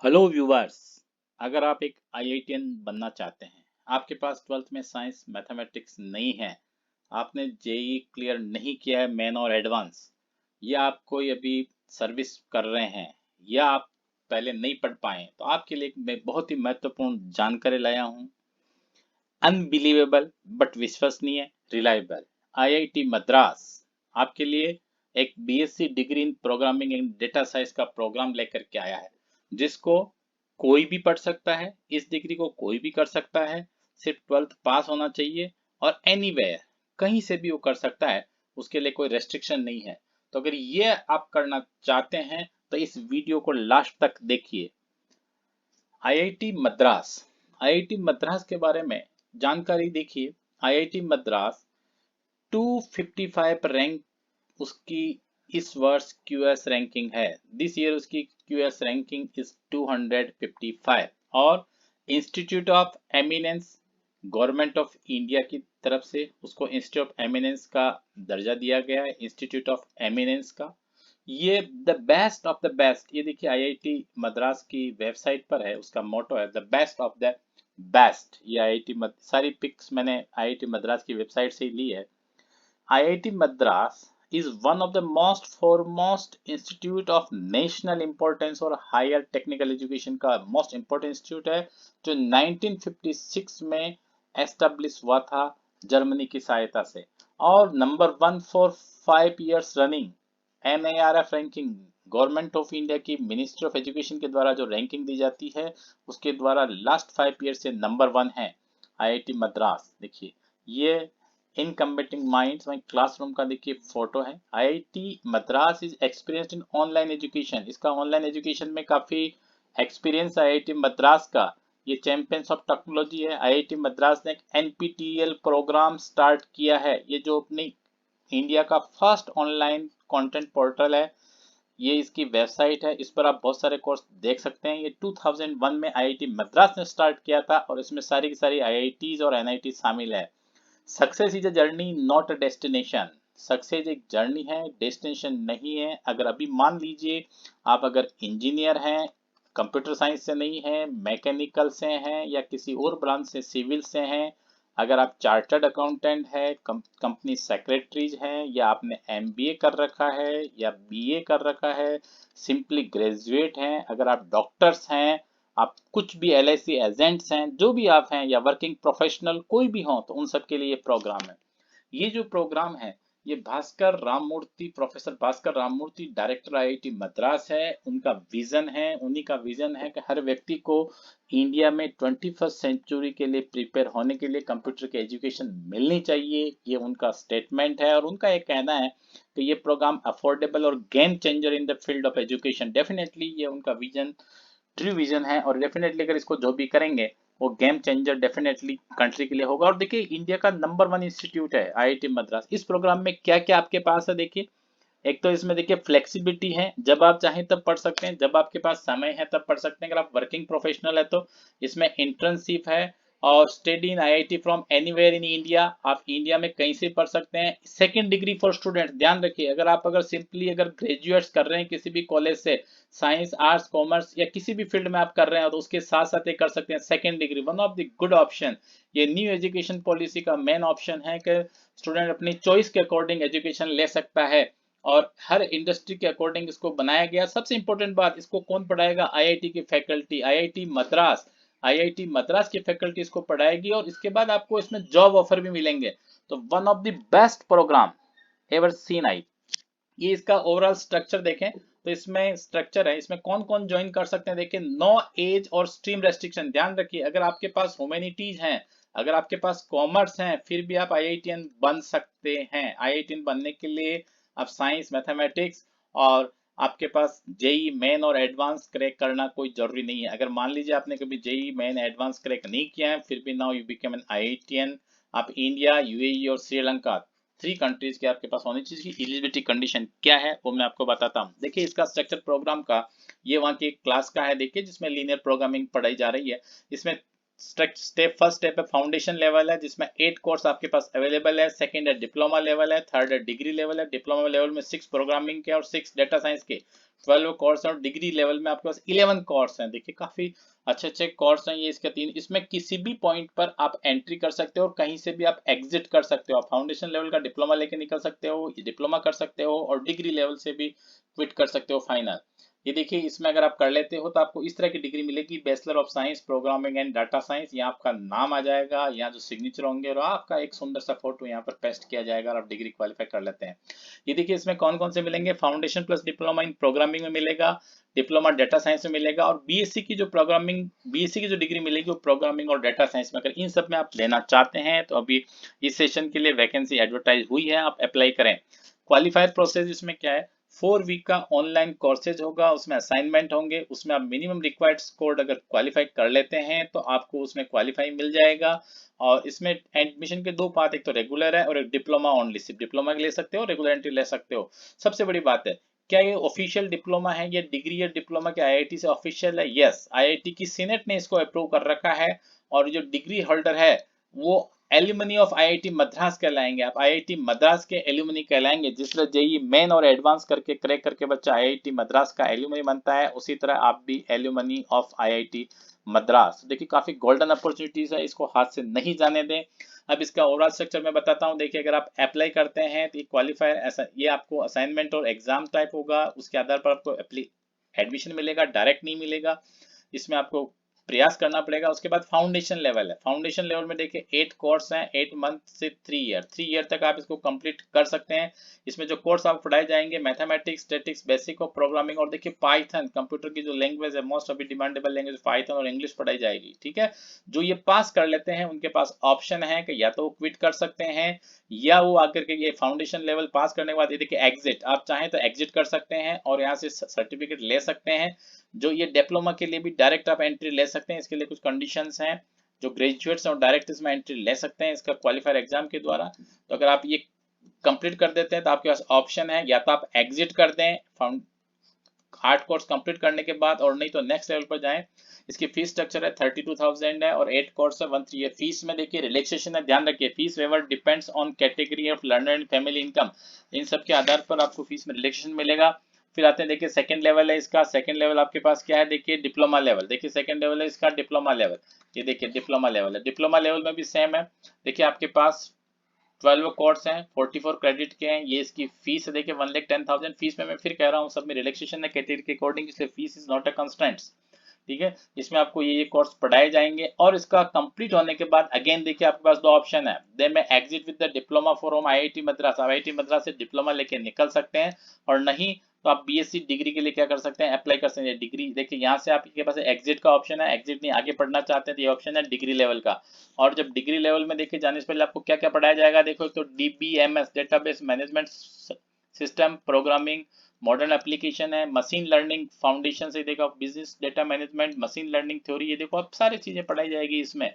Hello viewers. अगर आप एक आईआईटीएन बनना चाहते हैं, आपके पास 12th में साइंस मैथमेटिक्स नहीं है, आपने जेई क्लियर नहीं किया है मेन और एडवांस, या आप कोई अभी सर्विस कर रहे हैं, या आप पहले नहीं पढ़ पाए, तो आपके लिए मैं बहुत ही महत्वपूर्ण जानकारी लाया हूँ। अनबिलीवेबल बट विश्वसनीय, रिलायबल। आईआईटी मद्रास आपके लिए एक BSc degree in programming and data science का प्रोग्राम लेकर के आया है, जिसको कोई भी पढ़ सकता है। इस डिग्री को कोई भी कर सकता है, सिर्फ 12th पास होना चाहिए, और एनीवेयर कहीं से भी वो कर सकता है, उसके लिए कोई रेस्ट्रिक्शन नहीं है। तो अगर ये आप करना चाहते हैं तो इस वीडियो को लास्ट तक देखिए। आईआईटी मद्रास, आईआईटी मद्रास के बारे में जानकारी देखिए। आईआईटी मद्रास 255 रैंक उसकी इस वर्ष क्यूएस रैंकिंग है। दिस ईयर उसकी क्यूएस रैंकिंग इज 255, और institute of eminence government of India की तरफ से उसको इंस्टीट्यूट ऑफ एमिनेंस का दर्जा दिया गया है। इंस्टीट्यूट ऑफ एमिनेंस का ये the best of the best, ये देखिए आईआईटी मद्रास की वेबसाइट पर है, उसका मोटो है the best of the best. ये आईआईटी सारी पिक्स मैंने आईआईटी मद्रास की वेबसाइट से ही ली है। IIT Madras is one of the most foremost institute of national importance और higher technical education का most important institute है, जो 1956 में establish हुआ था जर्मनी की सहायता से, और number 1 for 5 years running NARF ranking, government of India की मिनिस्ट्री ऑफ एजुकेशन के द्वारा जो रैंकिंग दी जाती है, उसके द्वारा लास्ट 5 ईयर से नंबर 1 है आईआईटी मद्रास। देखिए ये इन कम्बेटिंग माइंड्स में क्लासरूम का देखिए फोटो है। IIT Madras is experienced in online education, इसका ऑनलाइन एजुकेशन में काफी एक्सपीरियंस है आईआईटी मद्रास का। ये चैंपियंस ऑफ टेक्नोलॉजी है। आईआईटी मद्रास ने एक एनपीटीईएल प्रोग्राम स्टार्ट किया है, ये जो अपनी इंडिया का फर्स्ट ऑनलाइन कंटेंट पोर्टल है। ये इसकी वेबसाइट है, इस पर आप बहुत सारे कोर्स देख सकते हैं। ये 2001 में आईआईटी मद्रास ने स्टार्ट किया था, और इसमें सारी की सारी आईआईटीज और एनआईटी शामिल है। Success is a journey not a destination, success एक जर्नी है, डेस्टिनेशन नहीं है। अगर अभी मान लीजिए आप अगर इंजीनियर हैं, कंप्यूटर साइंस से नहीं है, मैकेनिकल से हैं, या किसी और ब्रांच से सिविल से हैं, अगर आप चार्टर्ड अकाउंटेंट है, कंपनी सेक्रेटरीज हैं, या आपने एमबीए कर रखा है या बीए कर रखा है, सिंपली ग्रेजुएट हैं, अगर आप डॉक्टर्स हैं, आप कुछ भी एलआईसी एजेंट्स हैं, जो भी आप हैं, या वर्किंग प्रोफेशनल कोई भी हो, तो उन सब के लिए ये प्रोग्राम है। ये जो प्रोग्राम है, ये Bhaskar Rammurthy, professor Bhaskar Rammurthy director IIT Madras है, उनका विजन है, उन्हीं का विजन है कि हर व्यक्ति को इंडिया में 21st सेंचुरी के लिए प्रिपेयर होने के लिए कंप्यूटर की एजुकेशन मिलनी चाहिए। ये उनका स्टेटमेंट है, और उनका एक कहना है कि ये प्रोग्राम अफोर्डेबल और game changer in the field of education. Definitely ये उनका विजन, ट्रू विजन है, और डेफिनेटली अगर इसको जो भी करेंगे वो गेम चेंजर डेफिनेटली कंट्री के लिए होगा। और देखिए इंडिया का नंबर 1 इंस्टीट्यूट है आईआईटी मद्रास। इस प्रोग्राम में क्या क्या आपके पास है देखिए। एक तो इसमें देखिए फ्लेक्सिबिलिटी है, जब आप चाहें तब पढ़ सकते हैं, जब आपके पास समय है तब पढ़ सकते हैं। अगर आप वर्किंग प्रोफेशनल है तो इसमें इंटर्नशिप है, और study in IIT from anywhere in India, आप इंडिया में कहीं से पढ़ सकते हैं। सेकंड डिग्री फॉर स्टूडेंट, ध्यान रखिए अगर आप सिंपली अगर ग्रेजुएट्स कर रहे हैं किसी भी कॉलेज से, साइंस आर्ट्स कॉमर्स या किसी भी फील्ड में आप कर रहे हैं, तो उसके साथ साथ ये कर सकते हैं second degree, one of the good option. ये न्यू एजुकेशन पॉलिसी का मेन ऑप्शन है कि स्टूडेंट अपनी चॉइस के अकॉर्डिंग एजुकेशन ले सकता है, और हर इंडस्ट्री के अकॉर्डिंग इसको बनाया गया। सबसे इंपॉर्टेंट बात, इसको कौन पढ़ाएगा? आईआईटी की faculty, IIT Madras, IIT Madras की फैकल्टी इसको पढ़ाएगी, और इसके बाद आपको इसमें जॉब ऑफर भी मिलेंगे। तो one of the best program ever seen आई। ये इसका ओवरऑल स्ट्रक्चर देखें तो इसमें स्ट्रक्चर है, इसमें कौन कौन ज्वाइन कर सकते हैं देखिए। नो एज और स्ट्रीम रेस्ट्रिक्शन, ध्यान रखिए अगर आपके पास ह्यूमैनिटीज हैं, अगर आपके पास कॉमर्स हैं, फिर भी आप आईआईटीएन बन सकते हैं। आईआईटीएन बनने के लिए आप साइंस मैथमेटिक्स, और आपके पास जेई मेन और एडवांस क्रैक करना कोई जरूरी नहीं है। अगर मान लीजिए आपने कभी जेई मेन एडवांस क्रैक नहीं किया है, फिर भी now you become an IITian, आप इंडिया, यूएई और श्रीलंका, 3 कंट्रीज के आपके पास होनी चाहिए। एलिजिबिलिटी कंडीशन क्या है वो मैं आपको बताता हूँ। देखिए इसका स्ट्रक्चर प्रोग्राम का, ये वहाँ की क्लास का है देखिए, जिसमें लीनियर प्रोग्रामिंग पढ़ाई जा रही है। इसमें फर्स्ट स्टेप है फाउंडेशन लेवल है, जिसमें 8 कोर्स आपके पास अवेलेबल है। सेकंड है डिप्लोमा लेवल है। थर्ड है डिग्री लेवल है। डिप्लोमा लेवल में 6 प्रोग्रामिंग के और 6 डेटा साइंस के 12 कोर्स, और डिग्री लेवल में आपके पास 11 कोर्स हैं। देखिए काफी अच्छे अच्छे कोर्स हैं ये इसके 3। इसमें किसी भी पॉइंट पर आप एंट्री कर सकते हो और कहीं से भी आप एग्जिट कर सकते हो। आप फाउंडेशन लेवल का डिप्लोमा लेके निकल सकते हो, डिप्लोमा कर सकते हो, और डिग्री लेवल से भी क्विट कर सकते हो फाइनल। ये देखिए इसमें अगर आप कर लेते हो तो आपको इस तरह की डिग्री मिलेगी, bachelor of science programming and data science. यहाँ आपका नाम आ जाएगा, यहाँ जो सिग्नेचर होंगे, और आपका एक सुंदर सा फोटो यहाँ पर पेस्ट किया जाएगा और आप डिग्री क्वालिफाई कर लेते हैं। ये देखिए इसमें कौन कौन से मिलेंगे, foundation plus diploma in programming में मिलेगा, डिप्लोमा डेटा साइंस में मिलेगा, और बीएससी की जो डिग्री मिलेगी वो प्रोग्रामिंग और डेटा साइंस में। अगर इन सब में आप लेना चाहते हैं तो अभी इस सेशन के लिए वैकेंसी एडवर्टाइज हुई है, आप अप्लाई करें। क्वालिफायर प्रोसेस इसमें क्या है, 4 वीक का ऑनलाइन कोर्सेज होगा, उसमें असाइनमेंट होंगे, उसमें आप मिनिमम रिक्वायर्ड स्कोर अगर क्वालिफाई कर लेते हैं तो आपको उसमें क्वालिफाई मिल जाएगा। और इसमें एडमिशन के 2 पार्ट, एक तो रेगुलर है और एक डिप्लोमा ओनली, सिर्फ डिप्लोमा ले सकते हो, रेगुलर एंट्री ले सकते हो। सबसे बड़ी बात है, क्या ये ऑफिशियल डिप्लोमा है, ये डिग्री या डिप्लोमा के आईआईटी से ऑफिशियल है? यस, आईआईटी की सीनेट ने इसको अप्रूव कर रखा है। और जो डिग्री होल्डर है वो एल्यूमनी ऑफ आईआईटी मद्रास कहलाएंगे। आप आईआईटी मद्रास के एल्यूमनी कहलाएंगे। जिस तरह जेई मेन और एडवांस करके क्रैक करके बच्चा आईआईटी मद्रास का एल्यूमनी बनता है, उसी तरह आप भी एल्यूमनी ऑफ आईआईटी मद्रास। देखिए काफी गोल्डन अपॉर्चुनिटीज है, इसको हाथ से नहीं जाने दें। अब इसका ओवरऑल स्ट्रक्चर मैं बताता हूँ। देखिए अगर आप अप्लाई करते हैं तो ये क्वालिफायर ऐसा, ये आपको असाइनमेंट और एग्जाम टाइप होगा, उसके आधार पर आपको एडमिशन मिलेगा, डायरेक्ट नहीं मिलेगा। इसमें आपको प्रयास करना पड़ेगा। उसके बाद फाउंडेशन लेवल है। फाउंडेशन लेवल में देखिए 8 कोर्स हैं, 8 मंथ से 3 ईयर तक आप इसको कंप्लीट कर सकते हैं। इसमें जो कोर्स आप पढ़ाए जाएंगे, mathematics, statics, basic of programming, और देखिए पाइथन, कंप्यूटर की जो लैंग्वेज है, मोस्ट अभी डिमांडेबल लैंग्वेज पाइथन और इंग्लिश पढ़ाई जाएगी। ठीक है, जो ये पास कर लेते हैं उनके पास ऑप्शन है कि या तो वो क्विट कर सकते हैं, या वो आकर के ये फाउंडेशन लेवल पास करने के बाद ये देखिए एग्जिट, आप चाहें तो एग्जिट कर सकते हैं और यहाँ से सर्टिफिकेट ले सकते हैं। जो ये डिप्लोमा के लिए भी डायरेक्ट आप एंट्री ले सकते हैं, इसके लिए कुछ कंडीशंस हैं। जो ग्रेजुएट्स और डायरेक्ट इसमें एंट्री ले सकते हैं इसका क्वालिफायर एग्जाम के द्वारा। तो अगर आप ये कंप्लीट कर देते हैं तो आपके पास ऑप्शन है, या तो आप एग्जिट कर दें 8 कोर्स कंप्लीट करने के बाद, और नहीं तो नेक्स्ट लेवल पर जाएं। इसकी फीस स्ट्रक्चर है 32,000 है, और 8 कोर्स है 1 3 ईयर। फीस में देखिए रिलैक्सेशन है, ध्यान रखिए, fees waiver depends on category of learner and family income. इन सब के आधार पर आपको फीस में रिलैक्सेशन मिलेगा। फिर आते हैं देखिए सेकंड लेवल है इसका। सेकंड लेवल आपके पास क्या है, देखिए डिप्लोमा लेवल। देखिए सेकंड लेवल है इसका डिप्लोमा लेवल। ये देखिए डिप्लोमा लेवल है। डिप्लोमा लेवल में भी सेम है। देखिए आपके पास 12 कोर्स हैं, 44 क्रेडिट के हैं। ये इसकी फीस है देखिए 1,10,000। फीस में मैं फिर कह रहा हूँ सब में रिलैक्सेशन है कैटेगरी के अकॉर्डिंग, इसलिए fees is not a constant. ठीक है, इसमें आपको ये कोर्स पढ़ाए जाएंगे, और इसका कंप्लीट होने के बाद अगेन देखिए आपके पास 2 ऑप्शन है। दे में exit with the diploma from IIT Madras, IIT Madras से डिप्लोमा लेके निकल सकते हैं, और नहीं तो आप बीएससी डिग्री के लिए क्या कर सकते हैं, अप्लाई कर सकते हैं डिग्री। देखिए यहाँ से आपके पास एग्जिट का ऑप्शन है, एग्जिट नहीं आगे पढ़ना चाहते हैं तो ये ऑप्शन है डिग्री लेवल का। और जब डिग्री लेवल में देखिए जाने से पहले आपको क्या क्या पढ़ाया जाएगा, देखो तो DBMS database management system programming, modern application है, मशीन लर्निंग फाउंडेशन से देखो, business data management, machine learning theory, ये देखो अब सारी चीजें पढ़ाई जाएगी इसमें।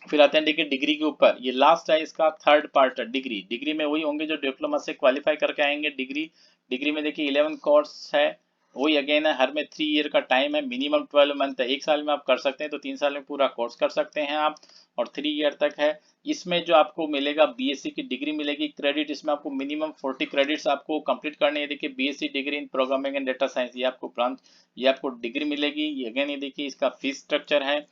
फिर आते हैं देखिए डिग्री के ऊपर, ये लास्ट है इसका थर्ड पार्ट है डिग्री। डिग्री में वही होंगे जो डिप्लोमा से क्वालिफाई करके आएंगे। डिग्री डिग्री में देखिए 11 कोर्स है, वही अगेन है, हर में 3 ईयर का टाइम है, मिनिमम 12 मंथ है। 1 साल में आप कर सकते हैं तो 3 साल में पूरा कोर्स कर सकते हैं आप, और 3 ईयर तक है। इसमें जो आपको मिलेगा बीएससी की डिग्री मिलेगी, क्रेडिट इसमें आपको मिनिमम 40 क्रेडिट्स आपको कंप्लीट करने हैं। देखिए BSc degree in programming and data science, ये आपको ब्रांच, ये आपको डिग्री मिलेगी। ये अगेन ये देखिए इसका फीस स्ट्रक्चर है।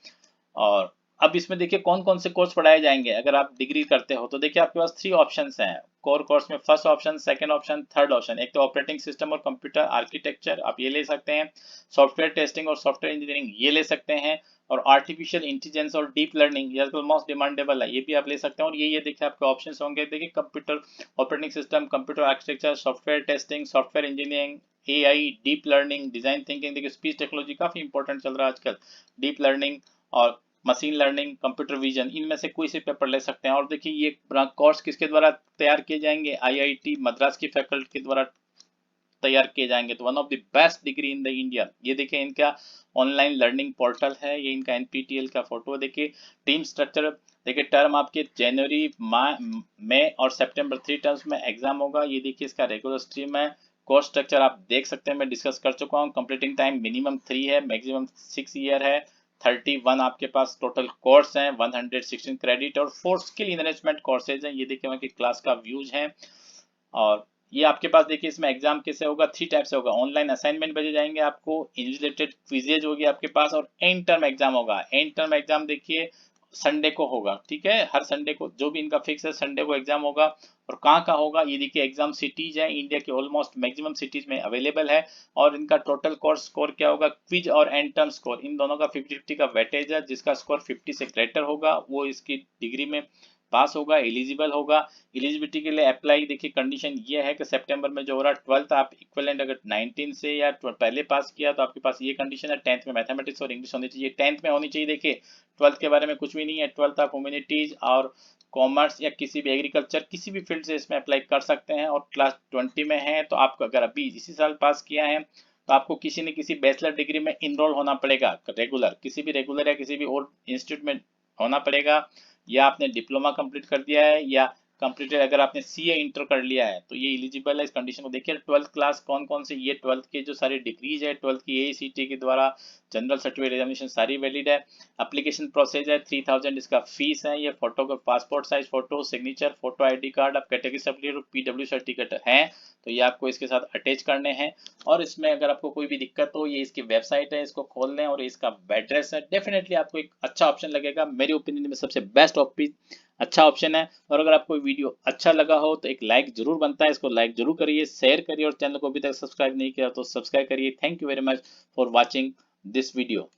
और अब इसमें देखिए कौन कौन से कोर्स पढ़ाए जाएंगे अगर आप डिग्री करते हो। तो देखिए आपके पास 3 ऑप्शंस हैं कोर कोर्स में। First option, second option, third option. एक तो ऑपरेटिंग सिस्टम और कंप्यूटर आर्किटेक्चर, आप ये ले सकते हैं। सॉफ्टवेयर टेस्टिंग और सॉफ्टवेयर इंजीनियरिंग ये ले सकते हैं। और आर्टिफिशियल इंटेलिजेंस और डीप लर्निंग, ये आजकल मोस्ट डिमांडेबल है, ये भी आप ले सकते हैं। और ये देखिए आपके ऑप्शंस होंगे, देखिए computer operating system, computer architecture, software testing, software engineering, AI, deep learning, design thinking. देखिए स्पीच टेक्नोलॉजी काफी इंपॉर्टेंट चल रहा है आजकल, डीप लर्निंग और मशीन लर्निंग, कंप्यूटर विजन, इनमें से कोई से पेपर ले सकते हैं। और देखिए ये कोर्स किसके द्वारा तैयार किए जाएंगे, आईआईटी मद्रास की फैकल्टी के द्वारा तैयार किए जाएंगे। तो one of the best degree in the India. ये देखिए इनका ऑनलाइन लर्निंग पोर्टल है, ये इनका एनपीटीईएल का फोटो। देखिए टीम स्ट्रक्चर, देखिए टर्म आपके जनवरी, मई और सितंबर 3 टर्म्स में एग्जाम होगा। ये देखिए इसका रेगुलर स्ट्रीम है। कोर्स स्ट्रक्चर आप देख सकते हैं, मैं डिस्कस कर चुका हूँ। कंप्लीटिंग टाइम मिनिमम 3 है, मैक्सिमम 6 ईयर है। 31 आपके पास टोटल कोर्स हैं, 116 क्रेडिट और 4 स्किल इनरिचमेंट कोर्सेज हैं। ये देखिए वहाँ की क्लास का व्यूज हैं। और ये आपके पास देखिए इसमें एग्जाम कैसे होगा, 3 टाइप से होगा। ऑनलाइन असाइनमेंट भेजे जाएंगे आपको, इन्विजिलेटेड क्विजेज होगी आपके पास, और एंड टर्म एग्जाम होगा। एंड टर्म एग्जाम देखिए संडे को होगा, ठीक है, हर संडे को जो भी इनका फिक्स है संडे को एग्जाम होगा। और कहाँ का होगा ये देखिए, एग्जाम सिटीज है इंडिया के ऑलमोस्ट मैक्सिमम सिटीज में अवेलेबल है। और इनका टोटल कोर्स स्कोर क्या होगा, क्विज और एंड टर्म स्कोर इन दोनों का 50-50 का वेटेज है। जिसका स्कोर 50 से ग्रेटर होगा वो इसकी डिग्री में पास होगा, एलिजिबल होगा। एलिजिबिलिटी के लिए अप्लाई देखिए कंडीशन ये है कि सितंबर में जो हो रहा है 12th आप इक्विवेलेंट अगर 19 से या पहले पास किया तो आपके पास ये कंडीशन है, 10th में मैथमेटिक्स और इंग्लिश होनी चाहिए। 10th में होनी चाहिए, देखिए 12th के बारे में कुछ भी नहीं है। 12th आप ह्यूमैनिटीज और कॉमर्स या किसी भी एग्रीकल्चर किसी भी फील्ड से इसमें अप्लाई कर सकते हैं। और क्लास 20 में है तो आपको अगर अभी इसी साल पास किया है तो आपको किसी न किसी बैचलर डिग्री में इनरोल होना पड़ेगा, रेगुलर किसी भी रेगुलर या किसी भी और इंस्टीट्यूट में होना पड़ेगा। या आपने डिप्लोमा कंप्लीट कर दिया है या कंप्लीटेड अगर आपने सीए इंटर कर लिया है तो ये एलिजिबल है। इस कंडीशन को देखिए 12th क्लास कौन कौन से, ये 12th के जो सारी डिग्रीज है 12th की एआईसीटी के द्वारा जनरल सर्टिफिकेट एग्जामिनेशन सारी वैलिड है। एप्लीकेशन प्रोसेस है 3000 इसका फीस है। ये फोटो का passport size photo, signature photo, ID card, आप कैटेगरी सर्टिफिकेट और पीडब्ल्यू सर्टिफिकेट है तो ये आपको इसके साथ अटैच करने हैं। और इसमें अगर आपको कोई भी दिक्कत हो, ये इसकी वेबसाइट है, इसको खोल लें और इसका एड्रेस है। डेफिनेटली आपको एक अच्छा ऑप्शन लगेगा, मेरी ओपिनियन में सबसे बेस्ट अच्छा ऑप्शन है। और अगर आपको वीडियो अच्छा लगा हो तो एक लाइक जरूर बनता है, इसको लाइक जरूर करिए, शेयर करिए और चैनल को अभी तक सब्सक्राइब नहीं किया तो सब्सक्राइब करिए। Thank you very much for watching this video.